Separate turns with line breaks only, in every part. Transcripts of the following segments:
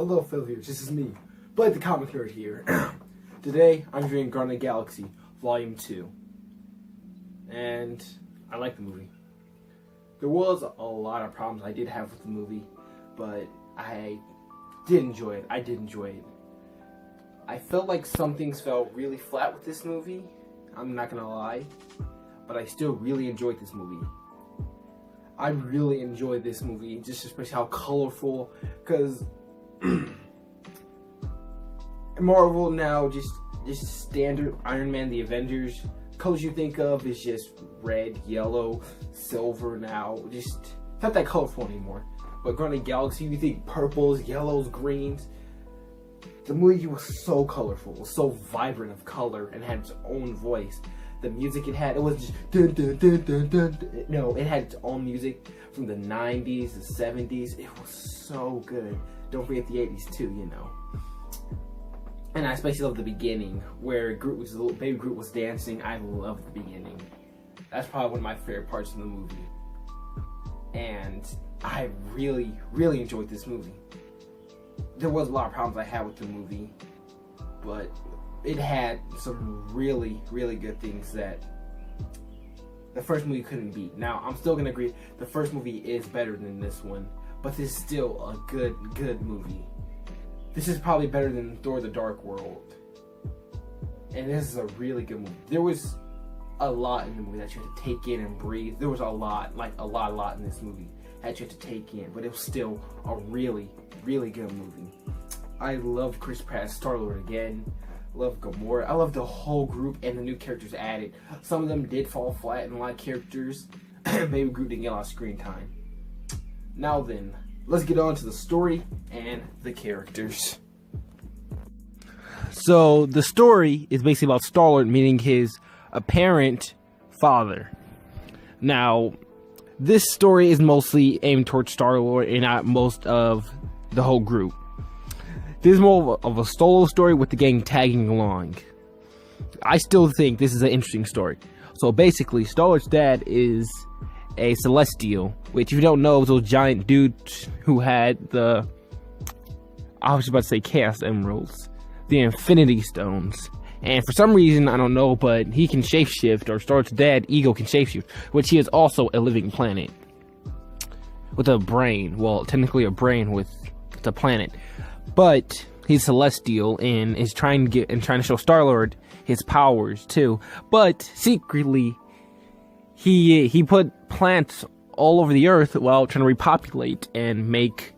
Hello, Phil here. This is me, Blade the Comic Nerd here. Today, I'm reviewing Guardians of the Galaxy Vol.2. And I like the movie. There was a lot of problems I did have with the movie, but I did enjoy it. I felt like some things fell really flat with this movie. I'm not gonna lie. But I still really enjoyed this movie. I really enjoyed this movie, just especially how colorful, because Marvel now just standard Iron Man, the Avengers, colors you think of is just red, yellow, silver now, just not that colorful anymore. But Guardians of the Galaxy, you think purples, yellows, greens. The movie was so colorful, so vibrant of color, and had its own voice. The music it had, it was just dun, dun, dun, dun, dun. No, it had its own music from the 90s, the 70s. It was so good. Don't forget the 80s too, you know. And I especially love the beginning where baby Groot was dancing. I love the beginning. That's probably one of my favorite parts of the movie. And I really, really enjoyed this movie. There was a lot of problems I had with the movie, but it had some really, really good things that the first movie couldn't beat. Now, I'm still gonna agree the first movie is better than this one, but this is still a good movie. This is probably better than Thor: The Dark World, and this is a really good movie. There was a lot in the movie that you had to take in and breathe. There was a lot in this movie that you had to take in, but it was still a really, really good movie. I love Chris Pratt as Star-Lord again. Love Gamora. I love the whole group and the new characters added. Some of them did fall flat in a lot of characters. Baby Groot didn't get a lot of screen time. Now then, let's get on to the story and the characters. So, the story is basically about Star-Lord meeting his apparent father. Now, this story is mostly aimed towards Star-Lord and not most of the whole group. This is more of a solo story with the gang tagging along. I still think this is an interesting story. So basically, Star-Lord's dad is a Celestial, which if you don't know, was those giant dudes who had I was about to say Chaos Emeralds, the Infinity Stones. And for some reason, I don't know, but he can shapeshift, or Star-Lord's dad, Ego, can shapeshift, which he is also a living planet. With a brain. Well, technically a brain with a planet. But he's Celestial and is trying to show Star-Lord his powers too. But secretly, he put plants all over the earth while trying to repopulate and make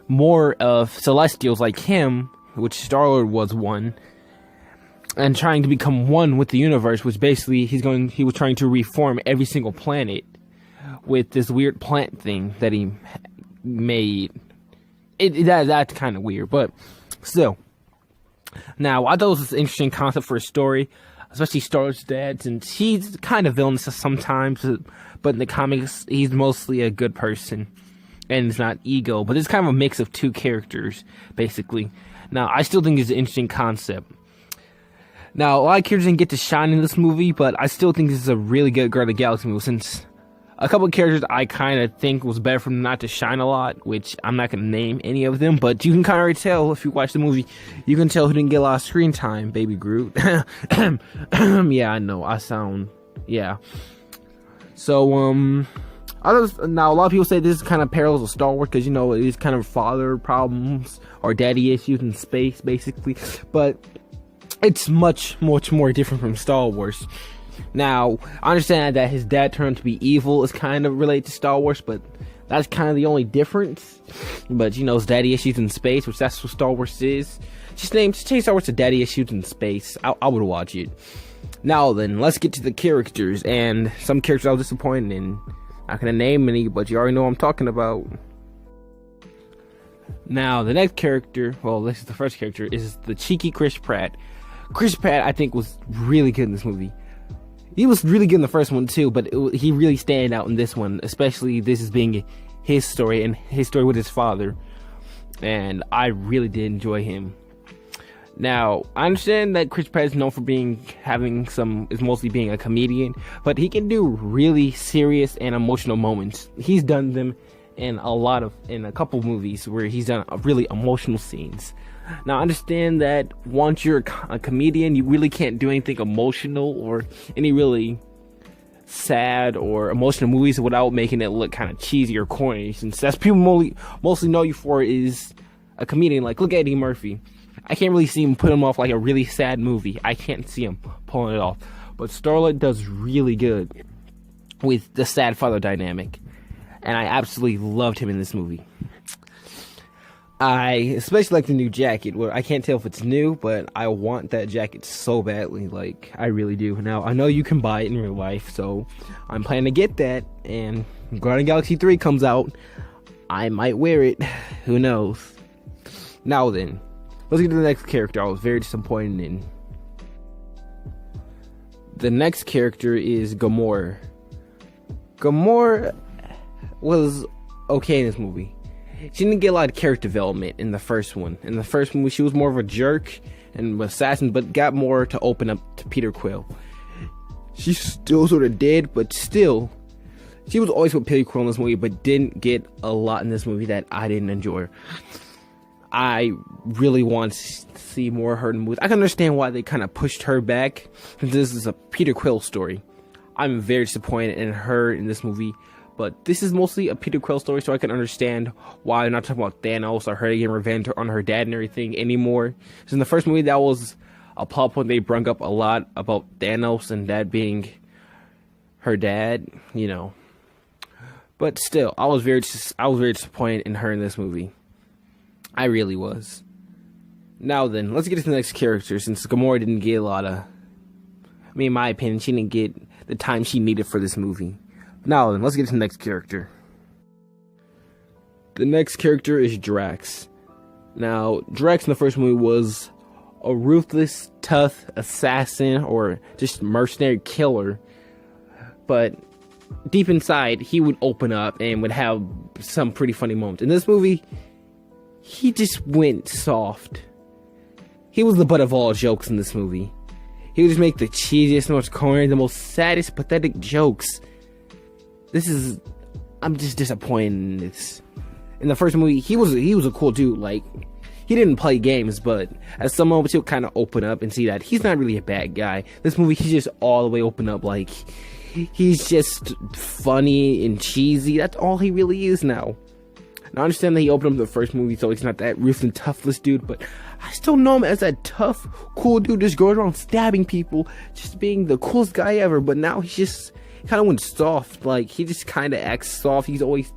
more of Celestials like him, which Star-Lord was one, and trying to become one with the universe. Which basically he was trying to reform every single planet with this weird plant thing that he made. That's kind of weird, but still. Now, I thought it was an interesting concept for a story, especially Star-Lord's dad, since he's kind of villainous sometimes, but in the comics, he's mostly a good person, and it's not Ego, but it's kind of a mix of two characters, basically. Now, I still think it's an interesting concept. Now, a lot of characters didn't get to shine in this movie, but I still think this is a really good Guardians of the Galaxy movie, since a couple of characters I kind of think was better for them not to shine a lot, which I'm not going to name any of them, but you can kind of tell if you watch the movie, you can tell who didn't get a lot of screen time, Baby Groot. Yeah, I know, yeah. So, now a lot of people say this is kind of parallels of Star Wars, because, you know, it is kind of father problems, or daddy issues in space, basically, but it's much more different from Star Wars. Now, I understand that his dad turned to be evil is kind of related to Star Wars, but that's kind of the only difference. But, you know, his daddy issues in space, which that's what Star Wars is. Just change Star Wars to Daddy Issues in Space. I would watch it. Now then, let's get to the characters. And some characters I was disappointed in. Not gonna name any, but you already know what I'm talking about. Now, the next character, well, this is the first character, is the cheeky Chris Pratt. Chris Pratt, I think, was really good in this movie. He was really good in the first one too, but he really stand out in this one, especially this is being his story and his story with his father. And I really did enjoy him. Now, I understand that Chris Pratt is known for mostly being a comedian, but he can do really serious and emotional moments. He's done them in a couple movies where he's done really emotional scenes. Now, I understand that once you're a comedian, you really can't do anything emotional or any really sad or emotional movies without making it look kind of cheesy or corny, since that's people mostly know you for is a comedian. Like, look at Eddie Murphy. I can't really see him put him off like a really sad movie. I can't see him pulling it off. But Star-Lord does really good with the sad father dynamic, and I absolutely loved him in this movie. I especially like the new jacket. Well, I can't tell if it's new, but I want that jacket so badly. Like, I really do. Now, I know you can buy it in real life, so I'm planning to get that. And Guardians of the Galaxy 3 comes out, I might wear it. Who knows? Now then, let's get to the next character I was very disappointed in. The next character is Gamora. Gamora was okay in this movie. She didn't get a lot of character development in the first one. In the first movie, she was more of a jerk and assassin, but got more to open up to Peter Quill. She still sort of did, but still, she was always with Peter Quill in this movie, but didn't get a lot in this movie that I didn't enjoy. I really want to see more of her in the movie. I can understand why they kind of pushed her back, because this is a Peter Quill story. I'm very disappointed in her in this movie. But this is mostly a Peter Quill story, so I can understand why they're not talking about Thanos or her getting revenge on her dad and everything anymore. So in the first movie, that was a plot point they brought up a lot about Thanos and that being her dad, you know. But still, I was very disappointed in her in this movie. I really was. Now then, let's get to the next character, since Gamora didn't get a lot of... I mean, in my opinion, she didn't get the time she needed for this movie. Now then, let's get to the next character. The next character is Drax. Now, Drax in the first movie was a ruthless, tough assassin or just mercenary killer. But deep inside, he would open up and would have some pretty funny moments. In this movie, he just went soft. He was the butt of all jokes in this movie. He would just make the cheesiest, most corny, the most saddest, pathetic jokes. I'm just disappointed in this. In the first movie, he was a cool dude. Like, he didn't play games, but at some moments he'll kind of open up and see that he's not really a bad guy. This movie, he's just all the way open up. Like, he's just funny and cheesy. That's all he really is now. Now, I understand that he opened up the first movie, so he's not that ruthless and toughless dude, but I still know him as that tough, cool dude just goes around stabbing people, just being the coolest guy ever. But now he's just kind of went soft. Like, he just kind of acts soft. He always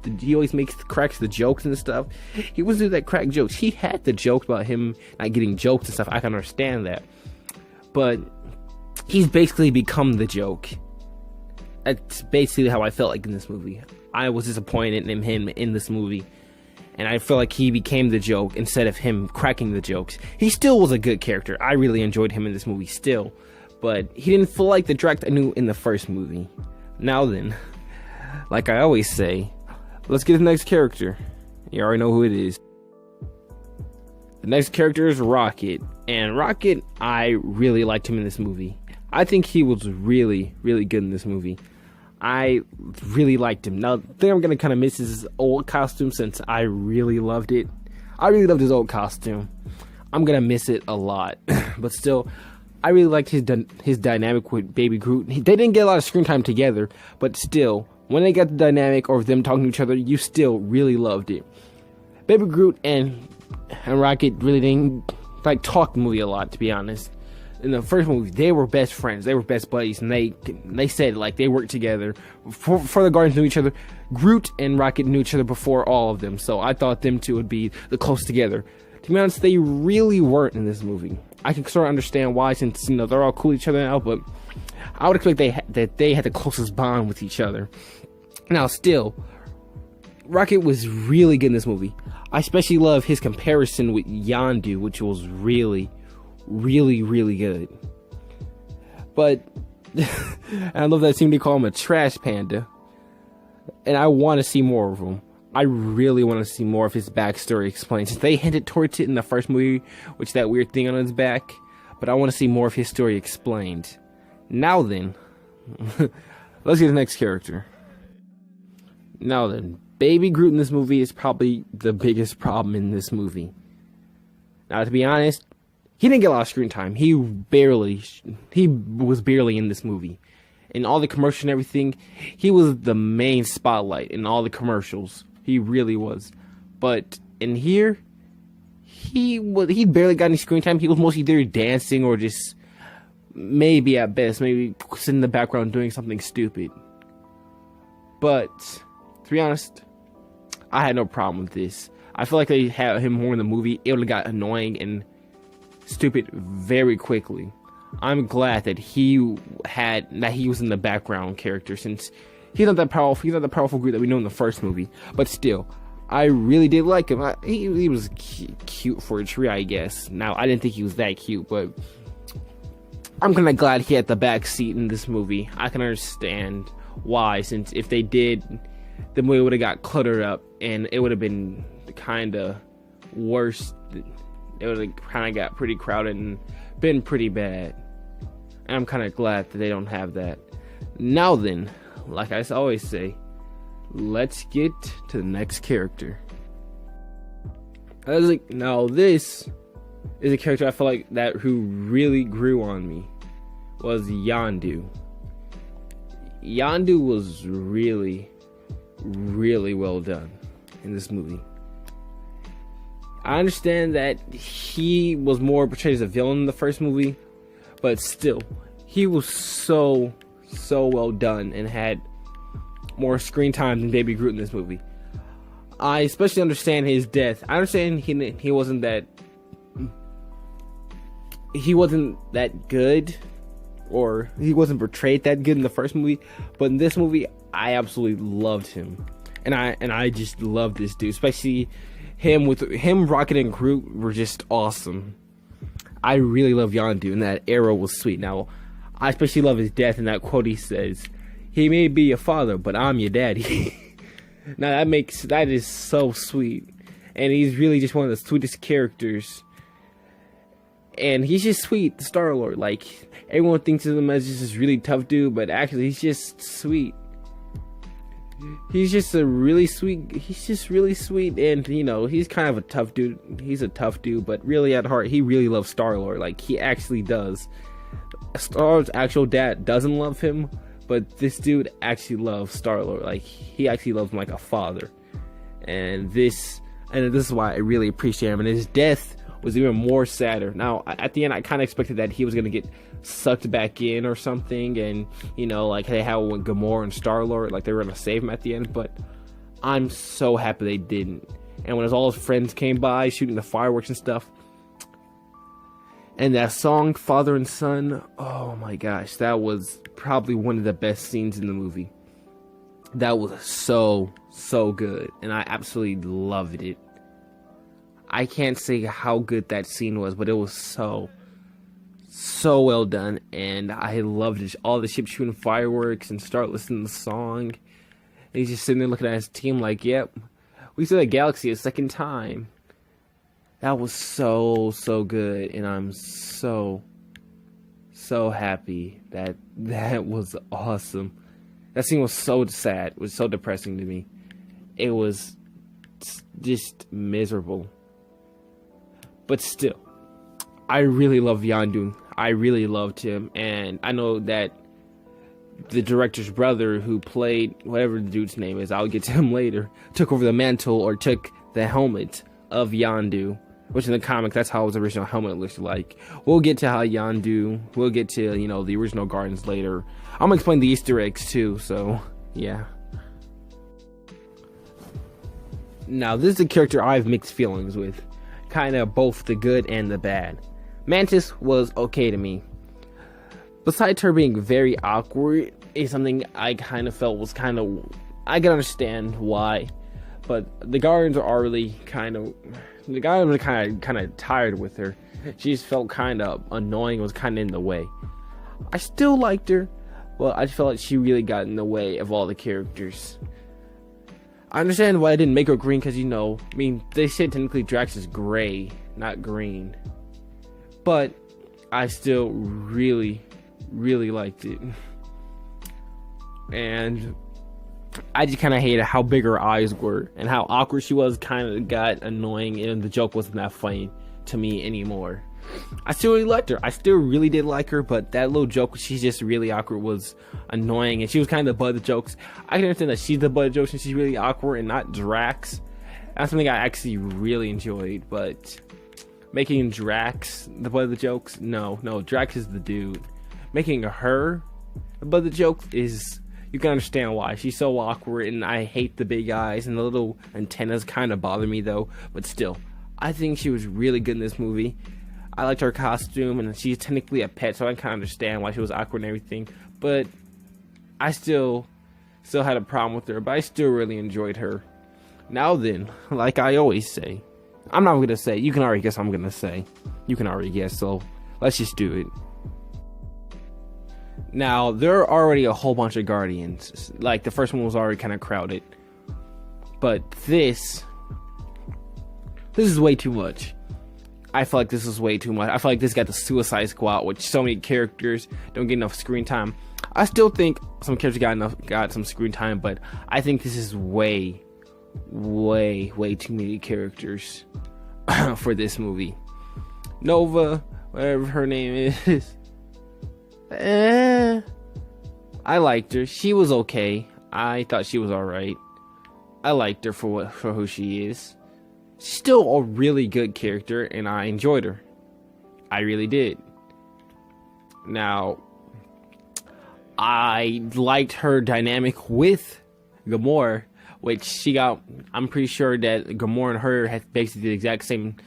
cracks the jokes and stuff. He wasn't doing that crack jokes. He had the jokes about him not getting jokes and stuff. I can understand that, but he's basically become the joke. That's basically how I felt like in this movie. I was disappointed in him in this movie, and I feel like he became the joke instead of him cracking the jokes. He still was a good character. I really enjoyed him in this movie still, but he didn't feel like the Drax I knew in the first movie. Now then, like I always say, let's get to the next character. You already know who it is. The next character is Rocket. And Rocket, I really liked him in this movie. I think he was really, really good in this movie. I really liked him. Now, the thing I'm going to kind of miss is his old costume, since I really loved it. I really loved his old costume. I'm going to miss it a lot. But still, I really liked his dynamic with Baby Groot. They didn't get a lot of screen time together, but still, when they got the dynamic or them talking to each other, you still really loved it. Baby Groot and Rocket really didn't talk the movie a lot, to be honest. In the first movie, they were best friends, they were best buddies, and they said they worked together. Before the Guardians knew each other, Groot and Rocket knew each other before all of them, so I thought them two would be the close together. To be honest, they really weren't in this movie. I can sort of understand why, since they're all cool with each other now, but I would expect that they had the closest bond with each other. Now, still, Rocket was really good in this movie. I especially love his comparison with Yondu, which was really, really, really good. But I love that seem to call him a trash panda, and I want to see more of him. I really want to see more of his backstory explained, since they hinted towards it in the first movie, which that weird thing on his back. But I want to see more of his story explained. Now then, let's get the next character. Now then, Baby Groot in this movie is probably the biggest problem in this movie. Now, to be honest, he didn't get a lot of screen time. He was barely in this movie. In all the commercials and everything, he was the main spotlight in all the commercials. He really was. But in here, he barely got any screen time. He was mostly there dancing or just maybe at best, maybe sitting in the background doing something stupid. But to be honest, I had no problem with this. I feel like they had him more in the movie. It would have got annoying and stupid very quickly. I'm glad that he was in the background character, since he's not that powerful. He's not the powerful Groot that we know in the first movie. But still, I really did like him. He was cute for a tree, I guess. Now, I didn't think he was that cute, but I'm kind of glad he had the back seat in this movie. I can understand why, since if they did, the movie would have got cluttered up and it would have been kind of worse. It would have kind of got pretty crowded and been pretty bad. And I'm kind of glad that they don't have that. Now then, like I always say, let's get to the next character. Now this is a character I feel like that who really grew on me was Yondu. Yondu was really, really well done in this movie. I understand that he was more portrayed as a villain in the first movie, but still, he was so well done and had more screen time than Baby Groot in this movie. I especially understand his death. I understand he wasn't that good, or he wasn't portrayed that good in the first movie, but in this movie, I absolutely loved him, and I just love this dude, especially him. Rocket and Groot were just awesome. I really love Yondu, and that era was sweet. Now, I especially love his death and that quote he says, "He may be your father, but I'm your daddy." Now that is so sweet, and he's really just one of the sweetest characters. And he's just sweet, Star-Lord. Like, everyone thinks of him as just this really tough dude, but actually he's just sweet. He's just really sweet, and he's kind of a tough dude. He's a tough dude, but really at heart, he really loves Star-Lord. Like, he actually does. Star-Lord's actual dad doesn't love him, but this dude actually loves Star-Lord. Like, he actually loves him like a father. And this is why I really appreciate him. And his death was even more sadder. Now, at the end, I kind of expected that he was going to get sucked back in or something, and, like they had with Gamora and Star-Lord, like they were going to save him at the end, but I'm so happy they didn't. And when all his friends came by, shooting the fireworks and stuff, and that song, Father and Son, oh my gosh, that was probably one of the best scenes in the movie. That was so good, and I absolutely loved it. I can't say how good that scene was, but it was so well done, and I loved it. All the ships shooting fireworks and start listening to the song. And he's just sitting there looking at his team like, yep, we saw the galaxy a second time. That was so good, and I'm so happy that was awesome. That scene was so sad. It was so depressing to me. It was just miserable. But still, I really love Yondu. I really loved him, and I know that the director's brother, who played whatever the dude's name is, I'll get to him later, took over the mantle or took the helmet of Yondu, which in the comics, that's how his original helmet looks like. We'll get to how Yondu, we'll get to, the original Guardians later. I'm gonna explain the Easter eggs too, so yeah. Now, this is a character I have mixed feelings with. Kind of both the good and the bad. Mantis was okay to me. Besides her being very awkward, is something I kind of felt was kind of... I can understand why. But the Guardians are really kind of... The Guardians were kind of tired with her. She just felt kind of annoying, was kind of in the way. I still liked her, but I just felt like she really got in the way of all the characters. I understand why I didn't make her green, because, they say technically Drax is gray, not green. But I still really liked it. And I just kind of hated how big her eyes were and how awkward she was. Kind of got annoying, and the joke wasn't that funny to me anymore. I still really liked her. I still really did like her, but that little joke, she's just really awkward, was annoying, and she was kind of the butt of the jokes. I can understand that she's the butt of the jokes and she's really awkward and not Drax. That's something I actually really enjoyed, but making Drax the butt of the jokes, no, Drax is the dude. Making her the butt of the jokes is, you can understand why. She's so awkward, and I hate the big eyes, and the little antennas kind of bother me though, but still, I think she was really good in this movie. I liked her costume, and she's technically a pet, so I kind of understand why she was awkward and everything. But I still had a problem with her, but I still really enjoyed her. Now then, like I always say, I'm not going to say, you can already guess what I'm going to say. You can already guess, so let's just do it. Now, there are already a whole bunch of Guardians. Like, the first one was already kind of crowded. But this is way too much. I feel like this is way too much. I feel like this got the Suicide Squad, which so many characters don't get enough screen time. I still think some characters got some screen time, but I think this is way too many characters for this movie. Nova, whatever her name is, I liked her. She was okay. I thought she was alright. I liked her for who she is. She's still a really good character, and I enjoyed her. I really did. Now, I liked her dynamic with Gamora, which I'm pretty sure that Gamora and her had basically the exact same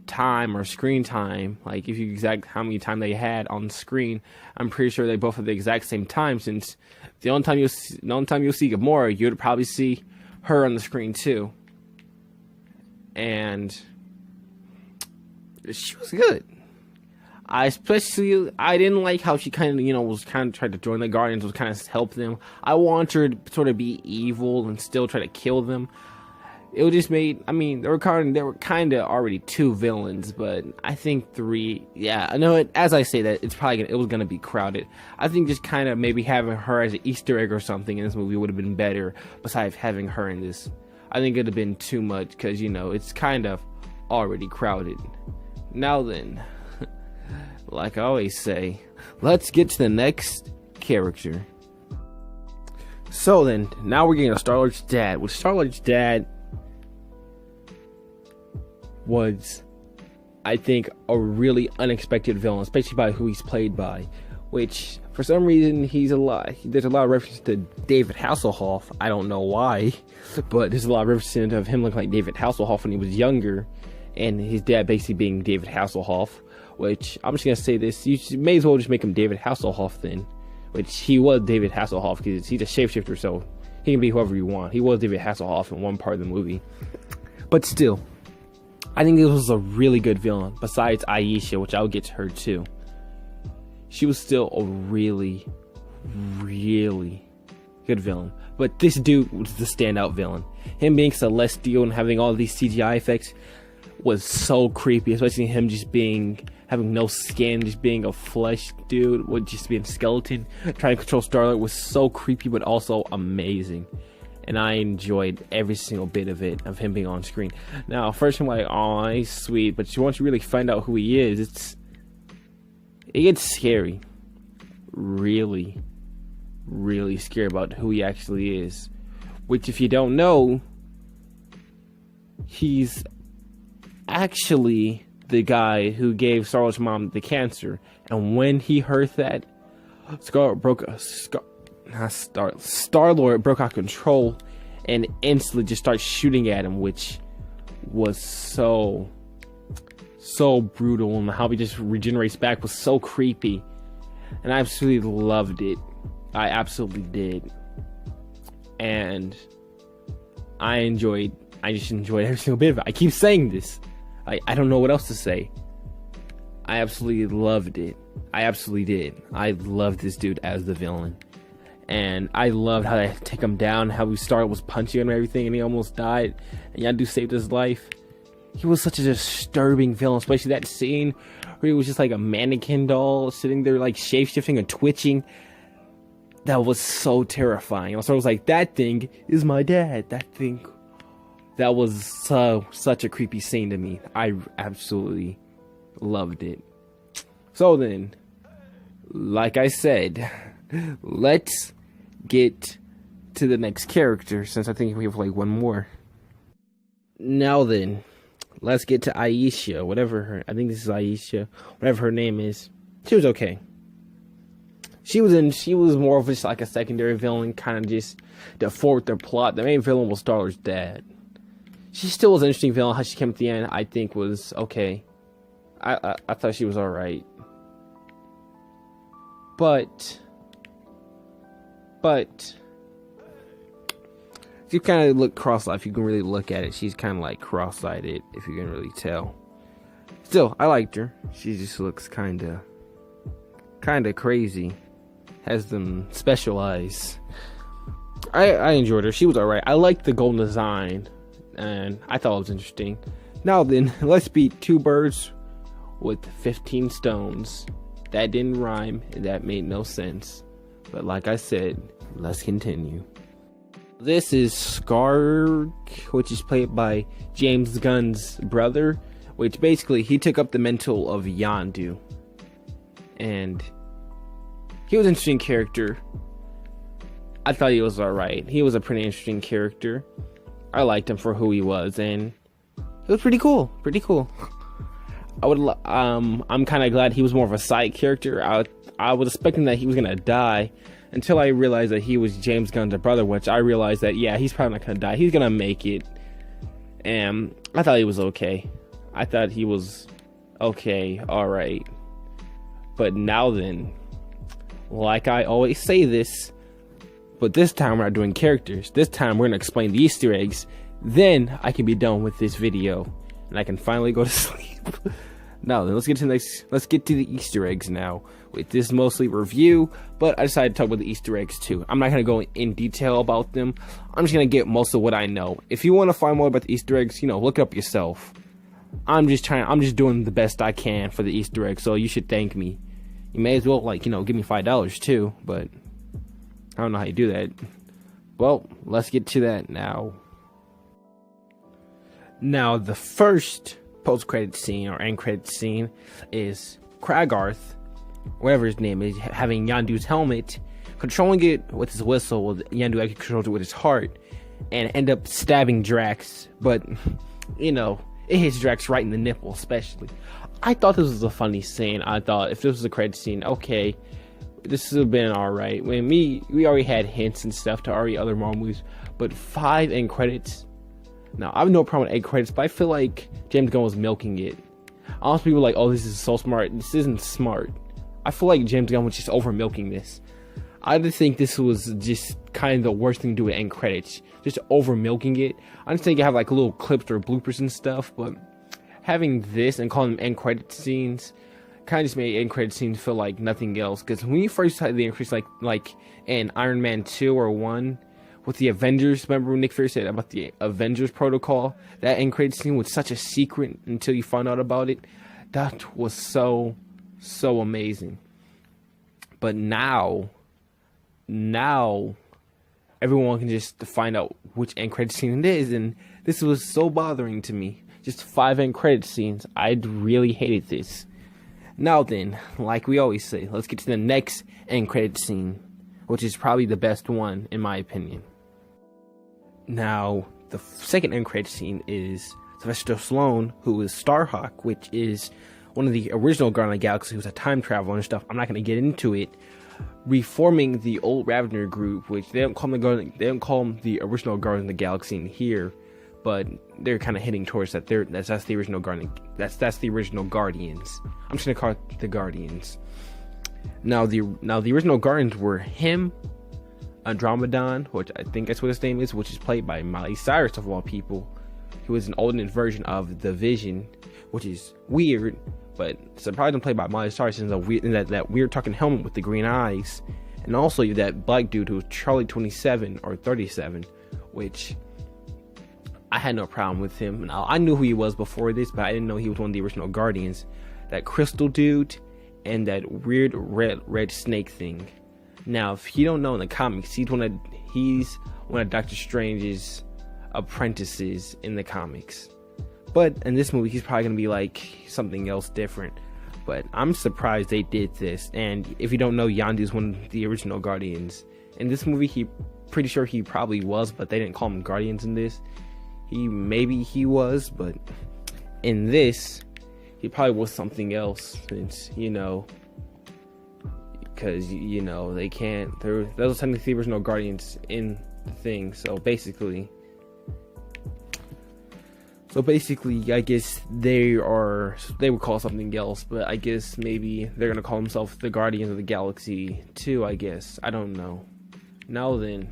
time or screen time. Like, if you exact how many time they had on screen, I'm pretty sure they both had the exact same time, since the only time you'll see Gamora, you'd probably see her on the screen too. And she was good. I didn't like how she kind of, was kind of tried to join the Guardians, was kind of help them. I want her to sort of be evil and still try to kill them. It just made, there were kind of already two villains, but I think three. Yeah, I know. As I say that, it was gonna be crowded. I think just kind of maybe having her as an Easter egg or something in this movie would have been better. Besides having her in this, I think it'd have been too much because it's kind of already crowded. Now then, like I always say, let's get to the next character. So then, now we're getting to Star-Lord's dad. Which Star-Lord's dad was, I think, a really unexpected villain, especially by who he's played by. Which, for some reason, there's a lot of reference to David Hasselhoff. I don't know why, but there's a lot of reference of him looking like David Hasselhoff when he was younger, and his dad basically being David Hasselhoff. Which, I'm just gonna say this, you may as well just make him David Hasselhoff then. Which, he was David Hasselhoff, because he's a shapeshifter, so he can be whoever you want. He was David Hasselhoff in one part of the movie. But still, I think this was a really good villain, besides Aisha, which I'll get to her too. She was still a really good villain. But this dude was the standout villain. Him being celestial and having all these CGI effects was so creepy, especially him just having no skin, just being a flesh dude, with just being a skeleton, trying to control Star-Lord was so creepy but also amazing. And I enjoyed every single bit of it, of him being on screen. Now, first I'm like, oh, he's sweet, but once you really find out who he is, it gets scary. Really scary about who he actually is. Which, if you don't know, he's actually the guy who gave Star-Lord's mom the cancer. And when he heard that, Star-Lord broke out of control and instantly just started shooting at him, which was so brutal, and how he just regenerates back was so creepy, and I absolutely loved it. I absolutely did, and I just enjoyed every single bit of it. I keep saying this, I don't know what else to say. I absolutely loved it. I absolutely did. I loved this dude as the villain. And I loved how they take him down, how we started was punching him and everything, and he almost died, and Yondu saved his life. He was such a disturbing villain, especially that scene where he was just like a mannequin doll sitting there like shape-shifting and twitching. that was so terrifying. So I was like, that thing is my dad. That was such a creepy scene to me. I absolutely loved it. So then, like I said, let's get to the next character, since I think we have like one more. Now then, let's get to Aisha, I think this is Aisha, whatever her name is. She was okay. She was more of just like a secondary villain, kind of just to forward the plot. The main villain was Starler's dad. She still was an interesting villain. How she came at the end, I think, was okay. I thought she was alright. But if you kind of look cross-eyed, if you can really look at it, she's kind of like cross-eyed, if you can really tell. Still, I liked her. She just looks kind of crazy. Has them special eyes. I enjoyed her. She was alright. I liked the golden design, and I thought it was interesting. Now then, let's beat 2 birds with 15 stones. That didn't rhyme, and that made no sense. But like I said, let's continue. This is Skarg, which is played by James Gunn's brother, which basically he took up the mantle of Yondu. And he was an interesting character. I thought he was alright. He was a pretty interesting character. I liked him for who he was, and it was pretty cool. I'm kind of glad he was more of a side character. I was expecting that he was gonna die until I realized that he was James Gunn's brother, which I realized that, yeah, he's probably not gonna die. He's gonna make it. And I thought he was okay. I thought he was okay, alright. But now then, like I always say this, but this time we're not doing characters. This time we're gonna explain the Easter eggs. Then I can be done with this video, and I can finally go to sleep. Now then, let's get to the Easter eggs now. With this mostly review, but I decided to talk about the Easter eggs too. I'm not gonna go in detail about them. I'm just gonna get most of what I know. If you want to find more about the Easter eggs, look it up yourself. I'm just doing the best I can for the Easter eggs, so you should thank me. You may as well, give me $5 too, but I don't know how you do that. Well, let's get to that now. Now, the first post-credit scene or end-credit scene is Kragarth, whatever his name is, having Yondu's helmet, controlling it with his whistle, while Yondu actually controls it with his heart, and end up stabbing Drax, but, it hits Drax right in the nipple, especially. I thought this was a funny scene. I thought if this was a credit scene, okay, this would have been alright. We already had hints and stuff to already other Marvel movies, but 5 end credits. Now, I have no problem with end credits, but I feel like James Gunn was milking it. Honestly, people were like, oh, this is so smart. This isn't smart. I feel like James Gunn was just over milking this. I just think this was just kind of the worst thing to do with end credits. Just over milking it. I just think you have like little clips or bloopers and stuff, but having this and calling them end credit scenes kind of just made end credit scenes feel like nothing else. Because when you first had the increase, like in Iron Man 2 or 1, with the Avengers, remember when Nick Fury said about the Avengers protocol? That end credit scene was such a secret until you found out about it. That was so amazing. But now everyone can just find out which end credit scene it is, and this was so bothering to me. Just 5 end credit scenes. I really hated this. Now then, like we always say, let's get to the next end credit scene, which is probably the best one in my opinion. Now, the second end credit scene is Sylvester Stallone, who is Starhawk, which is one of the original Guardians of the Galaxy, who's a time traveler and stuff. I'm not going to get into it. Reforming the old Ravner group, which they don't call them the original Guardians of the Galaxy in here, but they're kind of hitting towards that. That's the original Guardian. That's the original Guardians. I'm just gonna call it the Guardians. Now the original Guardians were him, Andromedon, which I think that's what his name is, which is played by Miley Cyrus of all people. He was an alternate version of the Vision, which is weird, but surprisingly played by Miley Cyrus in that weird talking helmet with the green eyes. And also you have that black dude who was Charlie 27 or 37, which I had no problem with him. Now, I knew who he was before this, but I didn't know he was one of the original Guardians. That crystal dude and that weird red snake thing. Now, if you don't know, in the comics, he's one of Doctor Strange's apprentices in the comics. But in this movie, he's probably gonna be like something else different. But I'm surprised they did this. And if you don't know, Yondu is one of the original Guardians. In this movie, pretty sure he probably was, but they didn't call him Guardians in this. Maybe he was, but in this, he probably was something else. Since, because they can't. Those technically the original Guardians in the thing. So basically, I guess they would call something else, but I guess maybe they're gonna call themselves the Guardians of the Galaxy too, I guess. I don't know. Now then,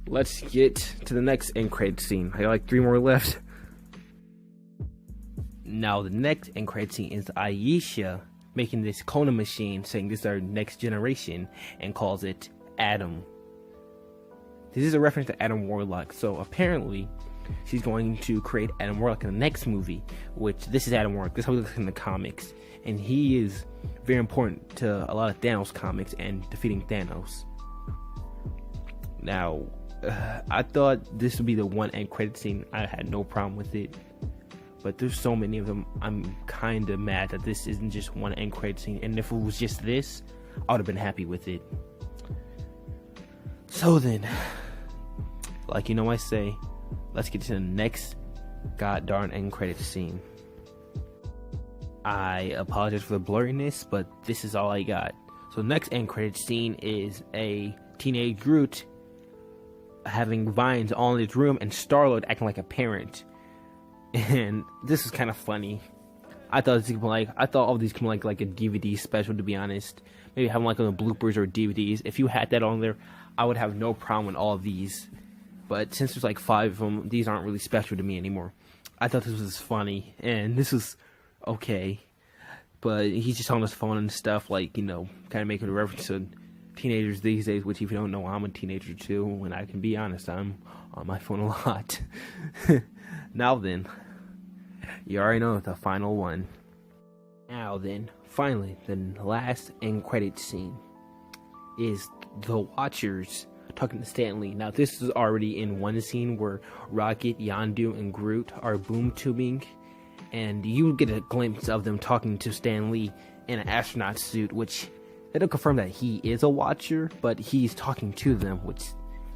let's get to the next end credit scene. I got like 3 more left. Now the next end credit scene is Aisha making this Kona machine, saying this is our next generation, and calls it Adam. This is a reference to Adam Warlock, so apparently she's going to create Adam Warlock in the next movie, which this is Adam Warlock. This is how he looks in the comics, and he is very important to a lot of Thanos comics and defeating Thanos. Now, I thought this would be the one end credit scene. I had no problem with it, but there's so many of them. I'm kind of mad that this isn't just one end credit scene, and if it was just this, I would have been happy with it. So then, like I say, let's get to the next goddamn end credit scene. I apologize for the blurriness, but this is all I got. So the next end credit scene is a teenage Groot having vines all in his room and Star-Lord acting like a parent. And this is kind of funny. I thought all these come like a DVD special, to be honest. Maybe having like on the bloopers or DVDs. If you had that on there, I would have no problem with all of these. But since there's like 5 of them, these aren't really special to me anymore. I thought this was funny, and this was okay. But he's just on his phone and stuff, like, kind of making a reference to teenagers these days, which if you don't know, I'm a teenager too, and I can be honest, I'm on my phone a lot. Now then, you already know the final one. Now then, finally, the last end credit scene is the Watchers talking to Stan Lee. Now, this is already in one scene where Rocket, Yondu, and Groot are boom tubing, and you get a glimpse of them talking to Stan Lee in an astronaut suit, which they don't confirm that he is a Watcher, but he's talking to them, which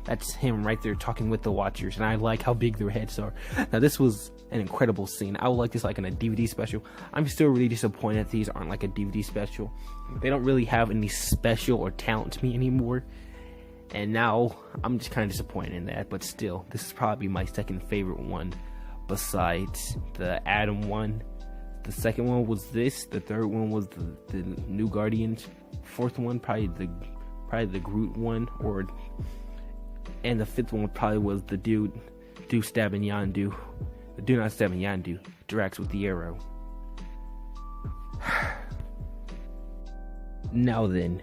that's him right there talking with the Watchers, and I like how big their heads are. Now, this was an incredible scene. I would like this like in a DVD special. I'm still really disappointed that these aren't like a DVD special. They don't really have any special or talent to me anymore, and now I'm just kind of disappointed in that. But still, this is probably my second favorite one besides the Adam one. The second one was this. The third one was the New Guardians. Fourth one probably the Groot one, and the fifth one probably was the dude stabbing Yondu. The dude not stabbing Yondu, Drax with the arrow. Now then,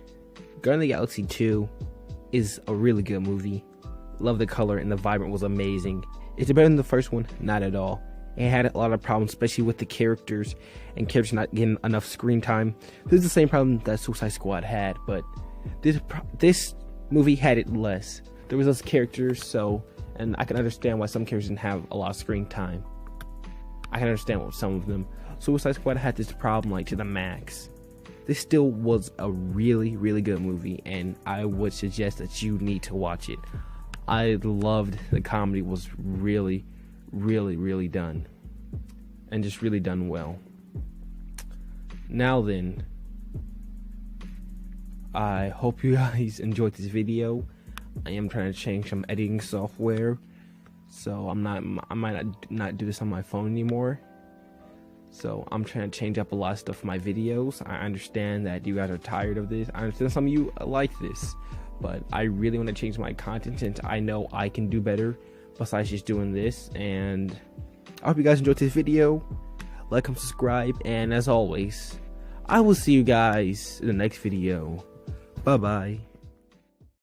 Guardians of the Galaxy 2 is a really good movie. Love the color, and the vibrant was amazing. Is it better than the first one? Not at all. It had a lot of problems, especially with the characters and characters not getting enough screen time. This is the same problem that Suicide Squad had, but this movie had it less. There was less characters, and I can understand why some characters didn't have a lot of screen time. I can understand with some of them. Suicide Squad had this problem like to the max. This still was a really, really good movie, and I would suggest that you need to watch it. I loved the comedy. Was really, really, really done, and just really done well. Now then, I hope you guys enjoyed this video. I am trying to change some editing software, so I might not do this on my phone anymore. So I'm trying to change up a lot of stuff for my videos. I understand that you guys are tired of this. I understand some of you like this, but I really want to change my content since I know I can do better besides just doing this. And I hope you guys enjoyed this video. Like, comment, subscribe, and as always, I will see you guys in the next video. Bye bye.